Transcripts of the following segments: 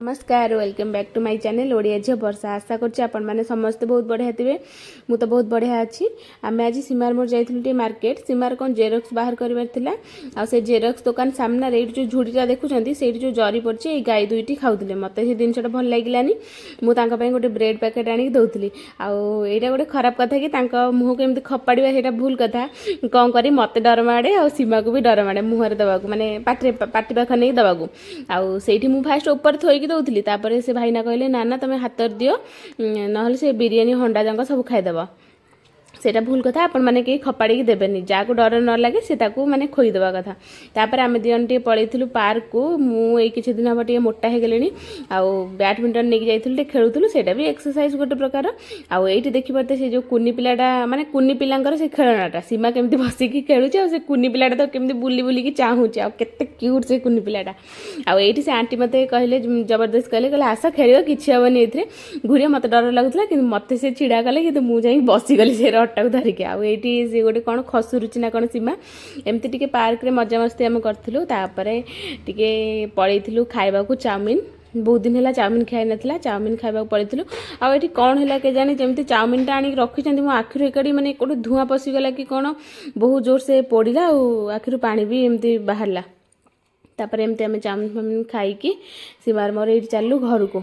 नमस्कार welcome back to my channel Odia Jhia Barsha. आशा करछि आपण माने समस्त बहुत बढ़िया थे। मु तो बहुत बढ़िया अच्छी। आम आज सीमार मोर जाइए मार्केट। सीमार कौन जेरक्स बाहर करार आ से जेरक्स दुकान सामना ये जो झुड़ीटा देखुं से जो जरी पड़ी गाई दुईटी खाऊले मत से जिनटा भल लगे मुझे गोटे ब्रेड पैकेट आणिक दौली। आईटा गोटे खराब कथा कि मुँह को एमती खपाड़ा से भूल कथा कौन कर मत डर माड़े आ सीमा को भी डर माड़े मुहर दवा माने पाटी पाख नहीं दवाक आईटी मुझे फास्ट ऊपर थोक दौली तापर से भाईना कहले ना ना तुम हाथ दियो ना से बिरियानी हंडा जाक सब खाईदेव। सेटा भूल कथा आपण मैंने कहीं खपाड़ी देवेनि जहाँ डर न लगे से माने खोईदेवा कथा। तापर आम दिजन टे पलू पार्क को मुझे किसी दिन हम टे मोटा हो गले आउ बैडमिंटन नहीं जाइए खेलुलू से भी एक्सरसाइज गोटे प्रकार। आउ ये देखिए से जो कुनी पिलाटा माने कुनी पिलांकर से खेलनाटा सीमा केमती बसिकी खेलुचे आ कुनी पिलाटा तो केमती बुली बुलिकी चाहूचे आ केते क्यूट से कुनी पिलाटा। आउ ये से आंटी मत कहले जबरदस्त कहले आस खेल किसी हेनी ये घूरे मत डर लगुला कि मत से छिड़ा कले कि मुझे बसीगली से रट्टा धरिकी आईटी सी गोटे कौन खसुरुची ना कौन सीमा एमती टिके पार्क रे मजा मस्ती आम करूँ। टिके पलू खावा चाउमिन बहुत दिन है चाउमिन खाई नाला चाउमिन खावा पलू आठी कौन है के जानी जमी चाउमिन टा आणिक रखी मो आखिर एकाड़ी मैंने गोटे धूआं पशिगला कि कौन बहुत जोर से पोड़ा आखिर पानी भी एमती बाहरला। तापर एमती आम चाउमिन फाउमिन खाई सीमार मोर ये चलू घर को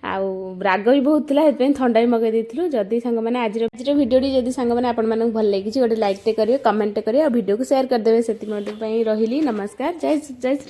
आउ राग भी बहुत थी थंडा भी मगई देलु। जदि सांग मैंने आज भिडियोटी जदि सांग मैंने आपको भल लगी गोटे लाइक टे करेंगे कमेंट करेंगे और वीडियो को शेयर करदेवे से रही। नमस्कार जय जय श्री।